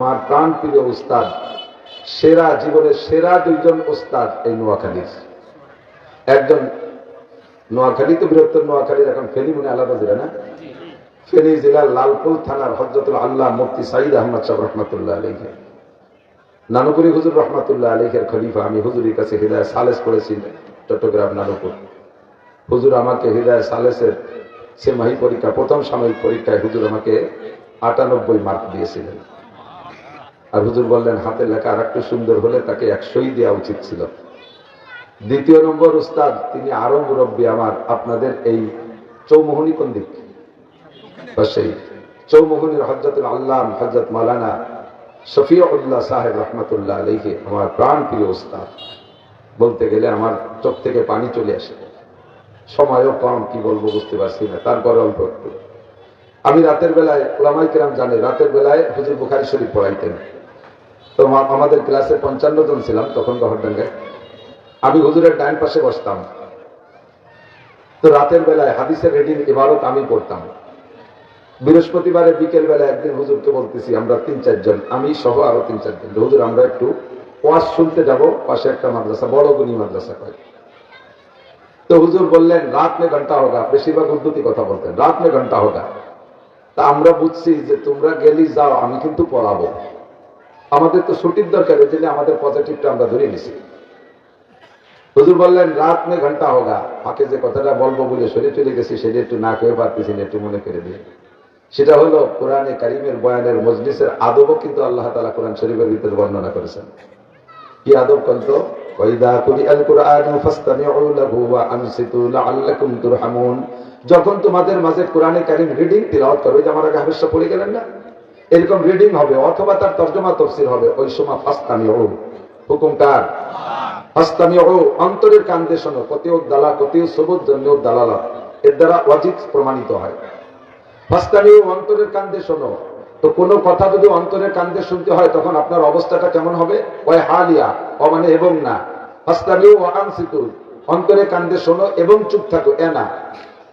আমার প্রাণ প্রিয় উস্তাদ, সেরা জীবনের সেরা দুইজন উস্তাদ এই নোয়াখালীর। একজন নোয়াখালী তো বৃহত্তর নোয়াখালীর, এখন ফেনী মনে আলাদা জেলা না, ফেনী জেলার লালপুর থানার হযরতুল আল্লাহ মুফতি সাইদ আহমদ সাহেব রহমাতুল্লাহ আলাইহি, নানুপুরি হুজুর রহমাতুল্লাহ আলাইহির খলিফা। আমি হুজুরের কাছে হিদায়াত সালেস পড়েছি চট্টগ্রাম নানুপুর। হুজুর আমাকে হিদায়াত সালেসের সেমাহি পরীক্ষা, প্রথম সাময়িক পরীক্ষায় হুজুর আমাকে 98 মার্ক দিয়েছিলেন। আর হুজুর বললেন হাতের লেখা আর একটু সুন্দর হলে তাকে 100ই দেওয়া উচিত ছিল। দ্বিতীয় নম্বর উস্তাদ, তিনি আরো মুরব্বী আমার। আপনাদের এই চৌমোহনী কোন দিক? সেই চৌমোহনীর হযরতুল আল্লাহ হযরত মাওলানা শফিউল্লাহ সাহেব রহমাতুল্লাহ আলাইহি আমার প্রাণ প্রিয় উস্তাদ। বলতে গেলে আমার চোখ থেকে পানি চলে আসে। সময়ও কম, কি বলবো বুঝতে পারছি না, তারপরে অল্প একটু। আমি রাতের বেলায়, ওলামায়ে কেরাম জানে, রাতের বেলায় হুজুর বুখারী শরীফ পড়াইতেন। তো আমাদের ক্লাসে 55 জন ছিলাম তখন গহরডাঙ্গায়। আমি হুজুরের ডাইন পাশে বসতাম। তো রাতের বেলায় হাদিসের রিডিং ইবারত আমি পড়তাম। বৃহস্পতিবারে বিকেল বেলায় একদিন হুজুরকে বলতেছি, আমরা 3-4 জন, আমি সহ আরো 3-4 জন, হুজুর আমরা একটু ওয়াজ শুনতে যাব, পাশে একটা মাদ্রাসা, বড় গুনি মাদ্রাসা কয়। তো হুজুর বললেন রাত মে ঘন্টা হোগা, বেশিরভাগ উর্দুতে কথা বলতেন, রাত মে ঘন্টা হোগা। তা আমরা বুঝছি যে তোমরা গেলি যাও, আমি কিন্তু পড়াবো। আমাদের তো ছুটির দরকার, এই জন্য আমাদের পজিটিভটা আমরা ধরে নিছি। হুজুর বললেন রাত মে ঘন্টা হোগা। ফাঁকে যে কথাটা বলবো বলে সরে চলে গেছি, সেটা একটু না কেউ পারতেছি না, একটু মনে করে দিয়ে। সেটা হলো কোরআনে কারিমের বয়ানের মজলিসের আদবও কিন্তু আল্লাহ তাআলা কোরআন শরীফের ভিতরে বর্ণনা করেছেন। কি আদব বলতো? ওয়াইদা কুরিআল কুরআনু ফাসতামিউ লাহু ওয়া আনসিতু লাআল্লাকুম তুরহামুন। যখন তোমাদের মাঝে কোরআনে কারিম রিডিং তিলাওয়াত করবে, যে আমার আগে হাফেজটা পড়ে গেলেন না, এরকম রিডিং হবে অথবা তার তরজমা তাফসীর হবে, ওই সময় ফাসতামিউ, হুকুম কার? ফাসতামিউ, অন্তরের কান দিয়ে শোনো। কতিউ দালা কতিউ সুবুত জন্নু দালালা, এর দ্বারা ওয়াজিব প্রমাণিত হয়। ফাসতামিউ, অন্তরের কান দিয়ে শোনো। তো কোনো কথা যদি অন্তরের কান দিয়ে শুনতে হয়, তখন আপনার অবস্থাটা কেমন হবে? ওই হালিয়া, ও মানে এবং না। ফাসতামিউ ওয়া আনসিতু, অন্তরের কান দিয়ে শোনো এবং চুপ থাকো, এ না।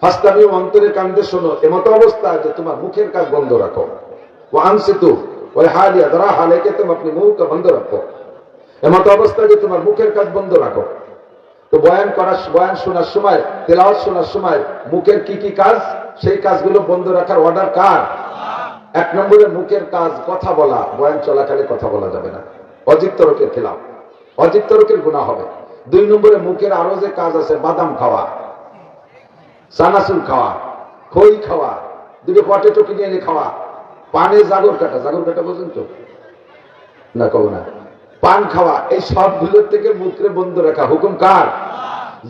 ফাসতামিউ, অন্তরের কান দিয়ে শোনো এমত অবস্থা যে তোমার মুখের কাজ বন্ধ রাখো। ওয়া আনসিতু ওই হালিয়া, যারা হালেকে তুমি আপনি মুখটা বন্ধ রাখো, এমত অবস্থা যে তোমার মুখের কাজ বন্ধ রাখো। তো বয়ান করার, বয়ান শোনার সময়, তেলাওয়াত শোনার সময় মুখের কি কি কাজ, সেই কাজগুলো বন্ধ রাখার অর্ডার কার? 1 নম্বরে মুখের কাজ কথা বলা। বয়ান চলাকালে কথা বলা যাবে না, অজিব তরকের খেলাফ, অজিব তরকের গুনাহ হবে। 2 নম্বরে মুখের আরো যে কাজ আছে, বাদাম খাওয়া, চানাচুর খাওয়া, খই খাওয়া, 2 পটেটো কিনে এনে খাওয়া, পানে জাগর কাটা, জাগর কাটা বোঝেন তো না? কব না, পান খাওয়া, এই সবগুলোর থেকে মুখরে বন্ধ রাখা, হুকুম কার?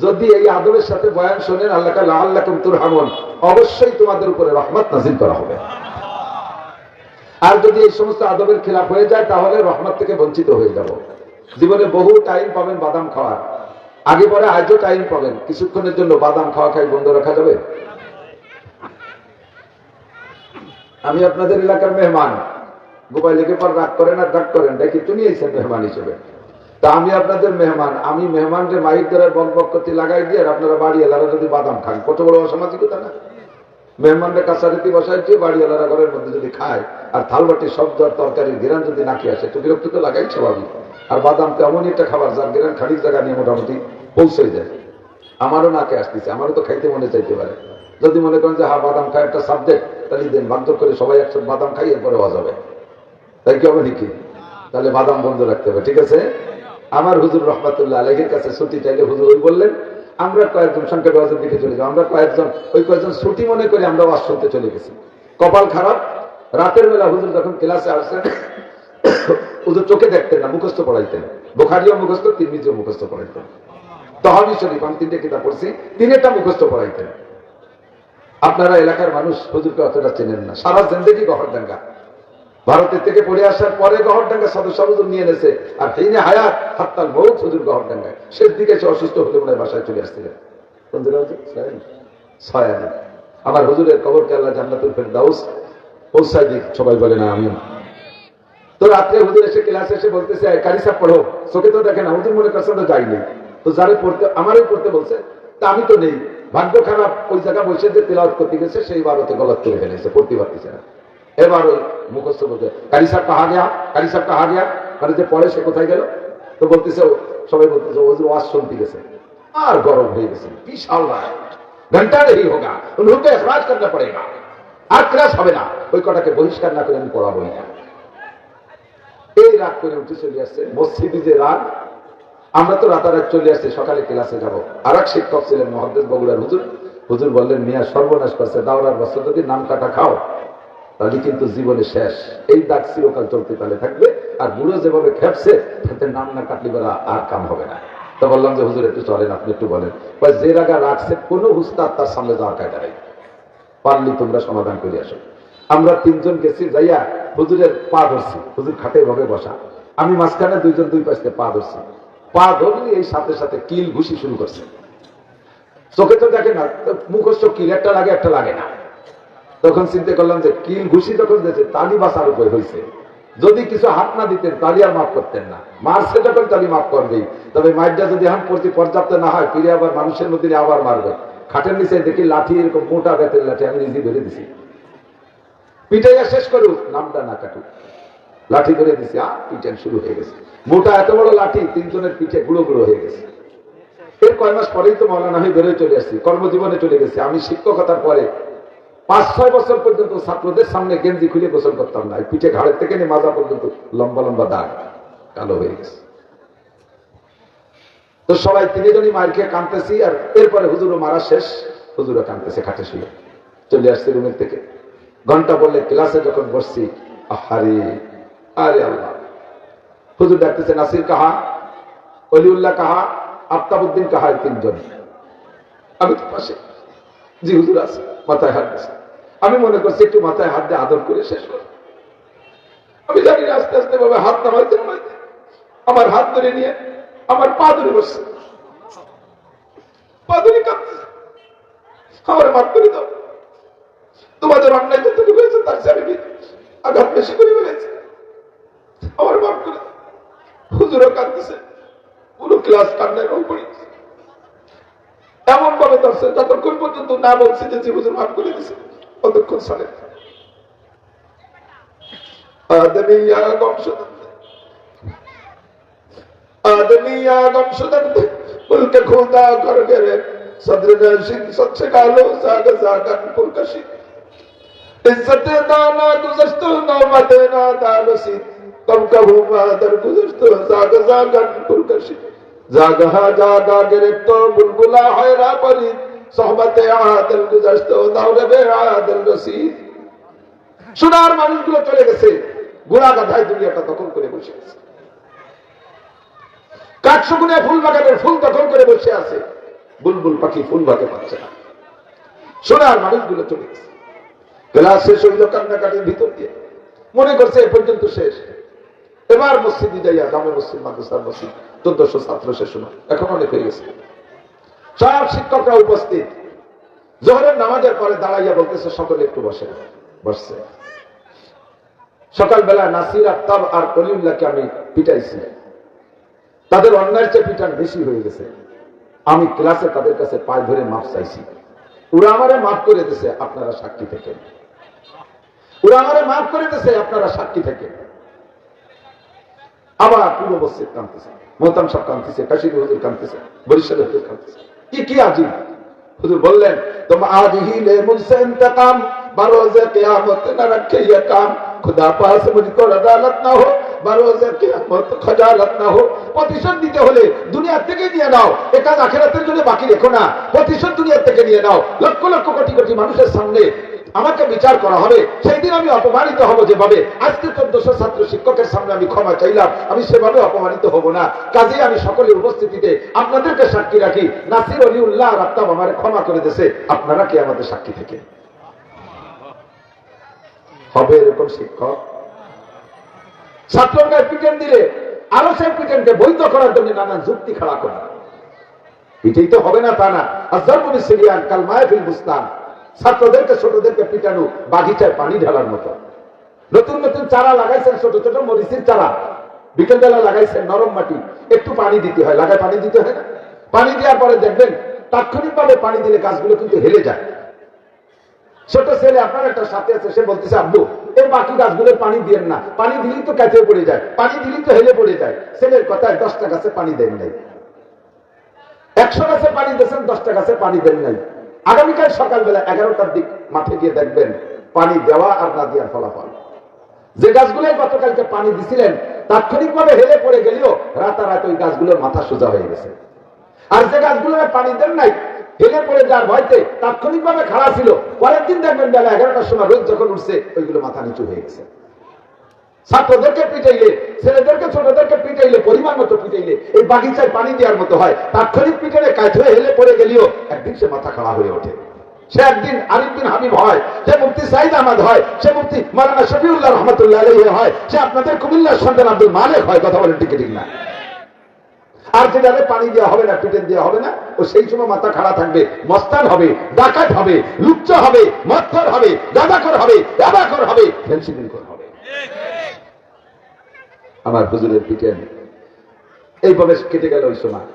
যদি এই আদবের সাথে বয়ান শোনেন, আল্লাহ লাআল্লাকুম তুরহামুন, অবশ্যই তোমাদের উপরে রহমত নাযিল করা হবে। আর যদি এই সমস্ত আদবের খেলাফ হয়ে যায়, তাহলে রহমত থেকে বঞ্চিত হয়ে যাব। জীবনে বহু টাইম পাবেন বাদাম খাওয়ার, আগে পরে আজও টাইম পাবেন। কিছুক্ষণের জন্য বাদাম খাওয়া খাই বন্ধ রাখা যাবে? আমি আপনাদের এলাকার মেহমান, গোপাল লেগে পর রাগ করেন আর রাগ করেন, দেখি তুমি এসেছেন মেহমান হিসেবে। তা আমি আপনাদের মেহমান, আমি মেহমানদের মাইক দ্বারা বকবকতি লাগাই দিয়ে, আর আপনারা বাড়িওয়ালারা যদি বাদাম খান, কত বড় অসামাজিকতা না? মেহমানদের কাছাকাছি বসাই দিয়ে বাড়িওয়ালারা ঘরের মধ্যে যদি খায়, আর থালবাটি শব্দ আর তরকারির ঘেরান যদি নাকি আসে, তো বিরক্ত তো লাগাই স্বাভাবিক। আর বাদাম তো এমনই একটা খাবার যার ঘেরান খানিক জায়গা নিয়ে মোটামুটি পৌঁছে যায়। আমারও নাকে আসতেছে, আমারও তো খাইতে মনে চাইতে পারে। যদি মনে করেন যে হ্যাঁ বাদাম খায় একটা সাবজেক্ট, তাহলে দেন, বাধ্য করে সবাই একসাথে বাদাম খাই, এরপরে ওয়াজ হবে। তাই কি হবে নাকি? তাহলে বাদাম বন্ধ রাখতে হবে, ঠিক আছে? আমার হুজুর রহমাতুল্লাহ আলাইহির কাছে ছুটি চাইলে হুজুর ওই বললেন, আমরা কয়েকজন সংখ্যা ওয়াজের দিকে চলে যাও। আমরা কয়েকজন, ওই কয়েকজন ছুটি মনে করে আমরা ওয়াজ শুনতে চলে গেছি। কপাল খারাপ, রাতের বেলা হুজুর যখন ক্লাসে আসছেন, হুজুর চোখে দেখতেন না, মুখস্থ পড়াইতেন। বুখারীও মুখস্থ, তিরমিজিও মুখস্থ পড়াইতেন। তহাবি শরীফ, আমি 3টে কিতাব পড়ছি, 3টা মুখস্থ পড়াইতেন। আপনারা এলাকার মানুষ হুজুরকে অতটা চেনেন না। সারা জিন্দেগি গহরডাঙ্গা, ভারতের থেকে পড়ে আসার পরে গহরডাঙ্গা সদস্য হুজুর নিয়ে এনেছে। আর হিনে হায়াত হাত্তাল মৌত হুজুর গহরডাঙ্গায়। শেষ দিকে সে অসুস্থ হলে মনে বাসায় চলে আসছিলেন। ছয়ানি। আমার হুজুরের কবরকে আল্লাহ জান্নাতুল ফেরদাউস পৌঁছায় দিক, সবাই বলে না আমিন। তো রাত্রে হুজুর এসে ক্লাসে এসে বলতেছে, কারি সাহেব পড়ো, চোখে তো দেখে না। হুজুর মনে করছে তো যাইনি, তো যারে পড়তে, আমারই পড়তে বলছে, তা আমি তো নেই। ভাগ্য খারাপ, ওই জায়গা বসে যে তেলাওয়াত করতে গেছে, সেই বারতে গলত করে ফেলেছে, পড়তে পারতেছে না। এবার ওই মুখস্থ বলতে কারি সাহেব কাহা গেয়া, কারি সাহেব কাহা গেয়া, মানে যে পরে সে কোথায় গেল? তো বলতেছে, সবাই বলতেছে হুজুর ওয়াজ শুনতে গেছে। আর গরম হয়ে গেছে, বিশাল রাত, ঘন্টা নেই হোগা, উনকে এখরাজ করতে পড়েগা, আর ক্লাস হবে না, ওই কটাকে বহিষ্কার না করে আমি পড়াবোই না। এই রাগ করে উঠে চলে আসছে মসজিদে, যে রাগ। আমরা তো রাতারাত চলে আসছি, সকালে ক্লাসে যাব। আর এক শিক্ষক ছিলেন মহাদ্দেশ বগুড়ার হুজুর। হুজুর বললেন, মিয়া সর্বনাশ করছে, দাওরার বছর যদি নাম কাটা খাও তাহলে কিন্তু জীবনে শেষ, এই দাগ চিরকাল চলতে তাহলে থাকবে। আর বুড়ো যেভাবে খেপছে, তাতে নাম না কাটলে বেলা আর কাম হবে না। তো বললাম যে হুজুর একটু চলেন, আপনি একটু বলেন। যে রাগা রাখছে কোনো উস্তাদ তার সামনে যাওয়ার কায়দা নেই, পারলি তোমরা সমাধান করে আসো। আমরা তিনজন গেছি, যাইয়া হুজুরের পা ধরছি, হুজুর খাটে ভাবে বসা, আমি মাঝখানে, দুইজন দুই পাশে পা ধরছি। পা ধরলি এই সাথে সাথে কিল ঘুষি শুরু করছে। চোখে তো দেখে না, মুখস্থ কিল একটা লাগে একটা লাগে না। তখন চিন্তা করলাম যে কিল ঘুষি যখন দিয়েছে, তালি বাঁচার উপায় হয়েছে। যদি কিছু হাত না দিতেন তালি আর মাফ করতেন না, মারছে যখন তালি মাফ করবেই। তবে মাইরটা যদি এখন প্রতি পর্যাপ্ত না হয়, ফিরে আবার মানুষের মধ্যে আবার মারবে। খাটের নিচে দেখি লাঠি, এরকম মোটা বেতের লাঠি, আমি নিজে ধরে দিছি। পিটাইয়া শেষ করুক, নামটা না কাটুক, লাঠি ধরে দিছি। পিটান শুরু হয়ে গেছে, মোটা এত বড় লাঠি, তিনজনের পিঠে গুঁড়ো গুঁড়ো হয়ে গেছে। এর কয় মাস পরেই তো মৌলানা হয়ে বেরোয় চলে আসছি, কর্মজীবনে চলে গেছি। আমি শিক্ষকতার পরে 5-6 বছর পর্যন্ত ছাত্রদের সামনে গেঞ্জি খুলে গোসল করতাম না, পিঠে ঘাড়ের থেকে নিয়ে মাজা পর্যন্ত লম্বা লম্বা দাগ, কালো হয়ে গেছে। তো সবাই তিনজনই মার খেয়ে কাঁদতেছি। আর এরপরে হুজুরও মারা শেষ, হুজুরও কাঁদতেছে খাটে শুয়ে। চলে আসছে রুমের থেকে, ঘন্টা বললে ক্লাসে যখন বসছি, আহারে আরে আল্লাহ, হুজুর ডাকতেছে, নাসির কাহা, অলিউল্লাহ কাহা, আফতাবউদ্দিন কাহা, তিনজন। আমি তো পাশে, জি হুজুর আছে, মাথায় হাত দিচ্ছে। আমি মনে করছি একটু মাথায় হাত দিয়ে আদর করে শেষ করব। আমি জানি না, আস্তে আস্তে ভাবে হাত নামাইতে নামাইতে আমার হাত ধরে নিয়ে আমার পা ধরে বসছে, পা ধরে কাঁদতেছে, আমার মাফ করে দাও, তোমাদের অন্যায় যতটুকু হয়েছে তার চেয়ে আমি আঘাত বেশি করে ফেলেছি, আমার মাফ করে দাও। হুজুরও কাঁদতেছে, পুরো ক্লাস কান্নায় রং পড়েছে। এমন ভাবে ধরছে যতক্ষণ পর্যন্ত না বলছে যে হুজুর মাফ করে দিছে, ততক্ষণ চলে। আদমিয়া গমশুদন্ত মুলকে খোদা কর গরে সদর নশিন সচ্চে কালো সাগ সাগন পুরকশি ইজ্জতে দানা গুজরত নওমতে না দালসি কম কবু মাদর গুজরত সাগ সাগন পুরকশি জাগহা জাগা গিরফত বুলবুলা হয়রা পরি সোহবতে আদল গুজরত দাওরে বে আদল রসিদ। সোনার মানুষগুলো চলে গেছে, গোড়া গাধায় দুনিয়াটা দখল করে বসে আছে। কাকসুকুনে ফুল বাগানের ফুল দখল করে বসে আছে, বুলবুল পাখি ফুল ভাগে পাচ্ছে না। সোনার মানুষগুলো চলে গেছে। ক্লাস শেষ হইল কান্নাকাটির ভিতর দিয়ে, মনে করছে এ পর্যন্ত শেষ। এবার মসজিদে যাইয়া, জামে মসজিদ, মাদ্রাসার মসজিদ, 1400 ছাত্র শেষ হলো, এখন অনেক হয়ে গেছে। সব শিক্ষকরা উপস্থিত। জোহরের নামাজের পরে দাঁড়াইয়া বলতেছে, সকলে একটু বসে। বসছে। সকালবেলা নাসির, আফতাব আর অলিউল্লাহকে আমি পিটাইছি, তাদের অন্যায়ের চেয়ে পিটান বেশি হয়ে গেছে। আমি ক্লাসে তাদের কাছে পায়ে ধরে মাফ চাইছি, ওরা আমারে মাফ করে দিছে, আপনারা সাক্ষী থেকে। ওরা আমারে মাফ করে দিছে, আপনারা সাক্ষী থেকে। আবার পুরো মসজিদ কাঁদতেছে, মোহতাম সাহেব কাঁদতেছে, কাশির হুজুর কাঁদতেছে, বরিশাল হুজুর কাঁদতেছে। কি আজিব। হুজুর বললেন, तुम आज ही ले मुझसे इंतकाम, बरोज़े क़यामत न रखे ये काम, खुदा पास मुझको अदालत ना हो, बरोज़े क़यामत खजालत ना हो। প্রতিশোধ দিতে হলে দুনিয়া থেকে নিয়ে নাও, এ কাজ আখিরাতের জন্য বাকি রেখো না। প্রতিশোধ দুনিয়া থেকে নিয়ে নাও। লক্ষ লক্ষ কোটি কোটি মানুষের সামনে আমাকে বিচার করা হবে, সেই দিন আমি অপমানিত হব যেভাবে। আজকে 1400 ছাত্র শিক্ষকের সামনে আমি ক্ষমা চাইলাম, আমি সেভাবে অপমানিত হব না। কাজে আমি সকলের উপস্থিতিতে আপনাদেরকে সাক্ষী রাখি, নাসির, অলিউল্লাহ আর আফতাব আমারে ক্ষমা করে দিয়েছে, আপনারা কি আমাদের সাক্ষী থেকে হবে এরকম শিক্ষক? ছাত্রকে পিটেন দিলে আরো সেই পিটেনকে বৈধ করার জন্য নানান যুক্তি খাড়া করা, এটাই তো হবে না, তা না। আযযারবুল সিরিয়ান কাল মায়াফিল বুস্তান, ছাত্রদেরকে ছোটদেরকে পিটানো বাগিচায় পানি ঢালার মতো। নতুন নতুন চারা লাগাইছেন, ছোট ছোট মরিচের চারা, বিকেলবেলা লাগাইছেন, নরম মাটি, একটু পানি দিতে হয়, লাগায় পানি দিতে হয় না? পানি দেওয়ার পরে দেখবেন তাৎক্ষণিকভাবে পানি দিলে গাছগুলো কিন্তু হেলে যায়। ছোট ছেলে আপনার একটা সাথে আছে, সে বলতেছে, আব্বু এই বাকি গাছগুলো পানি দিয়েন না, পানি দিলেই তো কাছে পড়ে যায়, পানি দিলেই তো হেলে পড়ে যায়। ছেলের কথায় 10টা গাছে পানি দেন নাই, 100 গাছে পানি দিয়েছেন, 10টা গাছে পানি দেন নাই। আগামীকাল সকালবেলা 11টার দিক মাঠে গিয়ে দেখবেন পানি দেওয়া আর না দেওয়ার ফলাফল। যে গাছগুলো গতকালকে পানি দিছিলেন তাৎক্ষণিকভাবে হেলে পড়ে গেলেও রাতারাত ওই গাছগুলোর মাথা সোজা হয়ে গেছে। আর যে গাছগুলো পানি দেন নাই, হেলে পড়ে যাওয়ার ভয়তে তাৎক্ষণিকভাবে খাড়া ছিল, পরের দিন দেখবেন বেলা 11টার সময় রোদ যখন উঠছে ওইগুলো মাথা নিচু হয়ে গেছে। ছাত্রদেরকে পিটাইলে, ছেলেদেরকে ছোটদেরকে পিটাইলে, পরিমাণ মতো পিটাইলে এই বাগিচায় পানি দেওয়ার মতো হয়। তাৎক্ষণিক পিটাইলে কাজ হয়ে হেলে পড়ে গেলেও একদিন সে মাথা খাড়া হয়ে ওঠে। সে একদিন আরেকদিন হাবিব হয়, সে মুফতি সাইদ আহমদ হয়, সে মুফতি মাওলানা শফিউল্লাহ রহমাতুল্লাহ আলাইহি হয়, সে আপনাদের কুমিল্লার সন্তান আব্দুল মালিক হয়। কথা বলেন ঠিক ঠিক না? আর যেটাতে পানি দেওয়া হবে না, পিটেন দেওয়া হবে না, ও সেই সময় মাথা খাড়া থাকবে, মস্তান হবে, ডাকাত হবে, লুচ্চ হবে, মৎখর হবে, গাঁজাখর হবে, এবাখর হবে, ফেন্সিডিল হবে। আমার হুজুরের পিটেন এইভাবে কেটে গেল ওই সময়।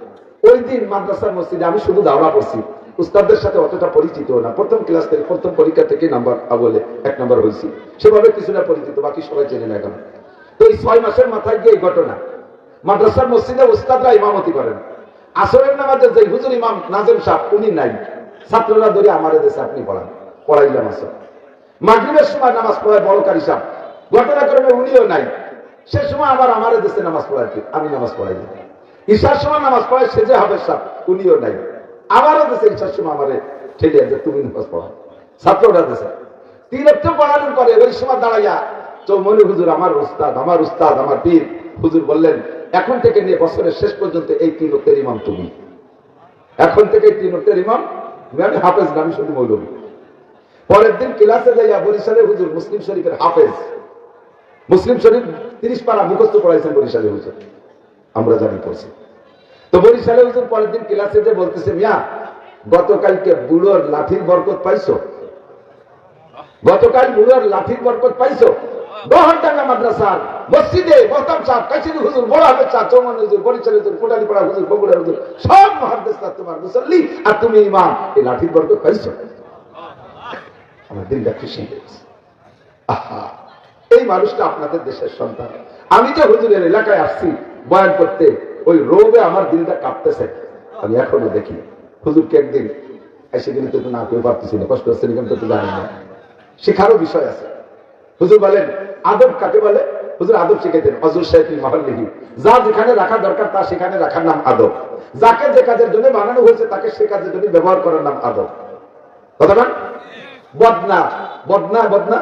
ওই দিন মাদ্রাসার মসজিদে আমি শুধু দাওরা পড়ছি, উস্তাদদের সাথে অতটা পরিচিত না। প্রথম ক্লাস থেকে, প্রথম পরীক্ষা থেকে নাম্বার বলে 1 নম্বর হয়েছি, সেভাবে কিছুটা পরিচিত, বাকি সবাই চেনে না এখন। তো এই 6 মাসের মাথায় গিয়ে এই ঘটনা। মাদ্রাসার মসজিদে উস্তাদরা ইমামতি করেন, আসরের নামাজে যে হুজুর ইমাম নাজেম সাহেব উনি নাই, ছাত্ররা ধরে আমার দেশে আপনি পড়ান, পড়াইলাম আসর। মাগরিবের সময় নামাজ পড়ায় বড় কারি সাহেব, ঘটনাক্রমে উনিও নাই, সে সময় আবার আমার দেশে নামাজ পড়ায় আমি নামাজ পড়াই। ঈশার সময় নামাজ পড়ায় সেজে হবে সাহেব, উনিও নাই, আমারও দেশে ঈশার সময় আমারে ঠেলে আছে তুমি নামাজ পড়া। ছাত্ররা দেশে 3 অক্ট পড়ানোর পরে ওই সময় দাঁড়াইয়া চৌমনি হুজুর আমার উস্তাদ, আমার উস্তাদ, আমার পীর হুজুর বললেন, এখন থেকে নিয়ে বছরের শেষ পর্যন্ত এই 3 অক্টের ইমাম তুমি। এখন থেকে 3 অক্টের ইমাম আমি, হাফেজ না, আমি শুধু মৌলবী। পরের দিন ক্লাসে যাইয়া বরিশালের হুজুর মুসলিম শরীফের হাফেজ, মুসলিম শরীফ 30 পারা মুখস্থ পড়াইছেন বরিশালের হুজুর, আমরা জানি পড়ছি। তো বরিশালের হুজুর পরের দিন ক্লাসে যে বলতেছে, মিয়া গতকালকে বুড়োর লাঠির বরকত পাইছো? গতকাল বুড়োর লাঠির বরকত পাইছো? দহরডাঙ্গা মাদ্রাসার মসজিদে মোহতাম সাহেব, কাশির হুজুর, বড় হাফেজ সাহেব, চৌমান হুজুর, বরিশাল হুজুর, কোটালী পাড়া হুজুর, বগুড়ার হুজুর, সব মুহাদ্দিসরা তোমার মুসল্লি আর তুমি ইমাম, এই লাঠির বরকত পাইছো? আমার দিনটা খুশি হয়েছে। আহা, এই মানুষটা আপনাদের দেশের সন্তান। আমি যে হুজুরের এলাকায় আসছি বয়ান করতে, ওই রোগে আমার দিনটা কাঁপতেছে। আমি এখনো দেখি হুজুরকে একদিন এসে গেলে তো না কেউ পারতেছি না, কষ্ট হচ্ছে কিন্তু তো জানি না, শেখারও বিষয় আছে। হুজুর বলেন আদব কাকে বলে? হুজুর আদব শিখাইতেন হযরত শাইখুল মহল্লিহি, যা যেখানে রাখা দরকার তা সেখানে রাখার নাম আদব, যাকে যে কাজের জন্য বানানো হয়েছে তাকে সে কাজের জন্য ব্যবহার করার নাম আদব। কথা বলেন? বদনা, বদনা, বদনা,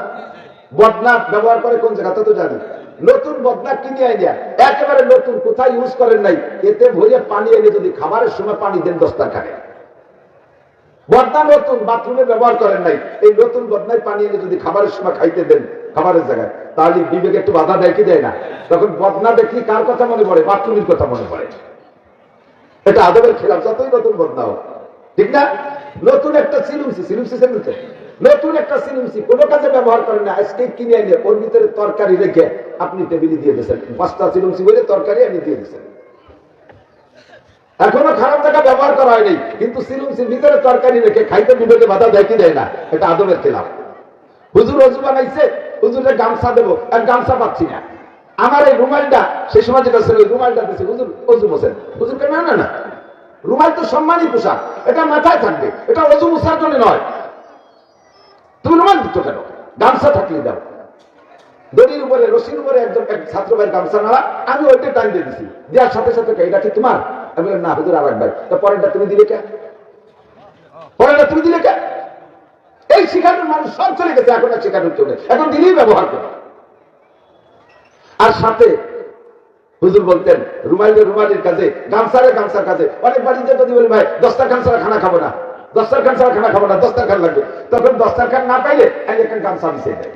বদনা ব্যবহার করে কোন জায়গা তা তো জানি। নতুন বদনা কিনে আইনিয়া একেবারে নতুন, কোথায় ইউজ করেন নাই, এতে ভরে পানি এনে যদি খাবারের সময় পানি দেন দস্তারখানে। বদনা নতুন, বাথরুমে ব্যবহার করেন নাই, এই নতুন বদনায় পানি এনে যদি খাবারের সময় খাইতে দেন খাবারের জায়গায়, তাহলে বিবেক একটু বাধা দেয় কি দেয় না? তখন বদনা দেখলি কার কথা মনে পড়ে? বাথরুমের কথা মনে পড়ে। এটা আদবের খেলাফ, যতই নতুন বদনা হোক, ঠিক না? নতুন একটা সিলুমসি, সিলুমসি সেলুতে নতুন একটা সিলুমসি কোনো কাজে ব্যবহার করেন না, আজকে কিনে এনে ওর ভিতরে তরকারি রেখে আপনি টেবিলে দিয়ে দিয়েছেন, 5টা সিলুমসি বলে তরকারি এনে দিয়ে দিয়েছেন। এখনো খারাপ জায়গা ব্যবহার করা হয়নি, কিন্তু সিলুমসির ভিতরে তরকারি রেখে খাইতে বিবেকে বাধা দেয় কি দেয় না? এটা আদবের খেলাফ। হুজুর অজু বানাইছে, হুজুরের গামছা দেবো, আর গামছা পাচ্ছি না, আমার এই রুমালটা সেই সময় যেটা ছিল রুমালটা দিচ্ছে, হুজুর অজু মোছেন। হুজুরকে না না না, রুমাল তো সম্মানী পোশাক, এটা মাথায় থাকবে, এটা অজু মোছার জন্য নয়। তুমি রুমাল দিচ্ছ কেন? গামছা থাকলে দাও। দড়ির উপরে, রশির উপরে একজন এক ছাত্র ভাইয়ের গামছা নাড়া, আমি ওইটা টাইম দিয়ে দিছি, দেওয়ার সাথে সাথে এটা কি তোমার? আমি বললাম না হুজুর আরেক ভাই। তো পরেরটা তুমি দিলে কে? পরেরটা তুমি দিলে কে? এই শিখানোর মানুষ সব চলে গেছে, এখন আর শিখানোর চলে, এখন দিলেই ব্যবহার করে। আর সাথে হুজুর বলতেন রুমাইলের রুমালির কাজে, গামছারের গামছার কাজে। অনেক বাড়িতে যদি বলি ভাই দস্তারখান ছাড়া খানা খাবো না, দস্তারখান ছাড়া খানা খাবো না, দস্তারখান লাগবে, তখন দস্তারখান না পাইলে একটা গামছা মিশিয়ে দেয়।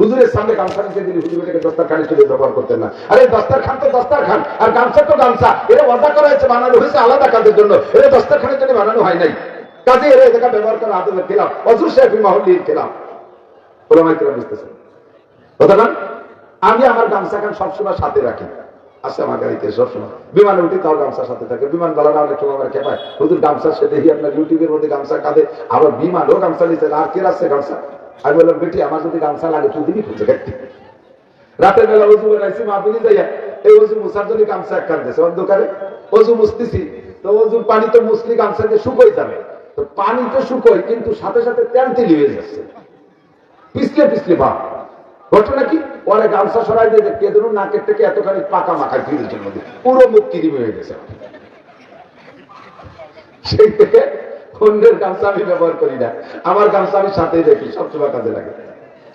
হুজুরের সামনে গামছা মিশিয়ে দিলে হুজুর এটাকে দস্তারখানে চলে ব্যবহার করতেন না। আরে দস্তারখান তো দস্তারখান, আর গামছা তো গামছা, এটা ওয়াদা করা হয়েছে, বানানো হয়েছে আলাদা কাজের জন্য, এটা দস্তারখানের জন্য বানানো হয় নাই। কাজে এরা এলাকা ব্যবহার করা আদবের খেলাফ, হযরত শাইখুল মহল্লির খেলাফ। ওলামায়ে কেরাম বুঝতেছেন কথা না? আমি আমার গামছা খান সবসময় সাথে রাখি, আসে আমার গাড়িতে সবসময়, বিমানে উঠি তাও গামছার সাথে থাকে। বিমান বালারা অনেক সময় আমার খেপায়, হুজুর গামছার সাথে দেখি আপনার ইউটিউবের মধ্যে গামছা কাঁধে, আবার বিমানও গামছা নিচ্ছে, আর কে রাখছে গামছা? আমি বললাম বেটি আমার যদি গামছা লাগে তুই দিবি খুঁজে কাটতে। রাতের বেলা অজু বানাইছি মাহফিলি যাইয়া এই অজু মুছার জন্য গামছা এক কান দিয়েছে অন্ধকারে অজু মুছতেছি, তো অজুর পানি তো মুসলি গামছাকে শুকোই যাবে, তো পানি তো শুকোই কিন্তু সাথে সাথে তেলতেলি হয়ে যাচ্ছে, পিছলে পিছলে ভাব। ঘটনা কি, পরে গামছা সরাই দিয়ে দেখতে ধরুন নাকের থেকে এতখানি পাকা মাখায় ফিরেছেন মধ্যে পুরো মুখ কিরিমি হয়ে গেছে। সেই থেকে অন্যের গামছা আমি ব্যবহার করি না, আমার গামছা আমি সাথেই দেখি, সবসময় কাজে লাগে।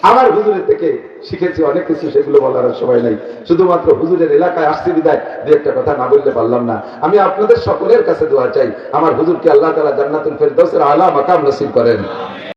আমার হুজুরের থেকে শিখেছি অনেক কিছু, সেগুলো বলার সময় নাই, শুধুমাত্র হুজুরের এলাকায় আসছি বিদায় দু একটা কথা না বললে পারলাম না। আমি আপনাদের সকলের কাছে দোয়া চাই আমার হুজুরকে আল্লাহ তাআলা জান্নাতুল ফেরদাউসের আলা মাকাম নসিব করেন।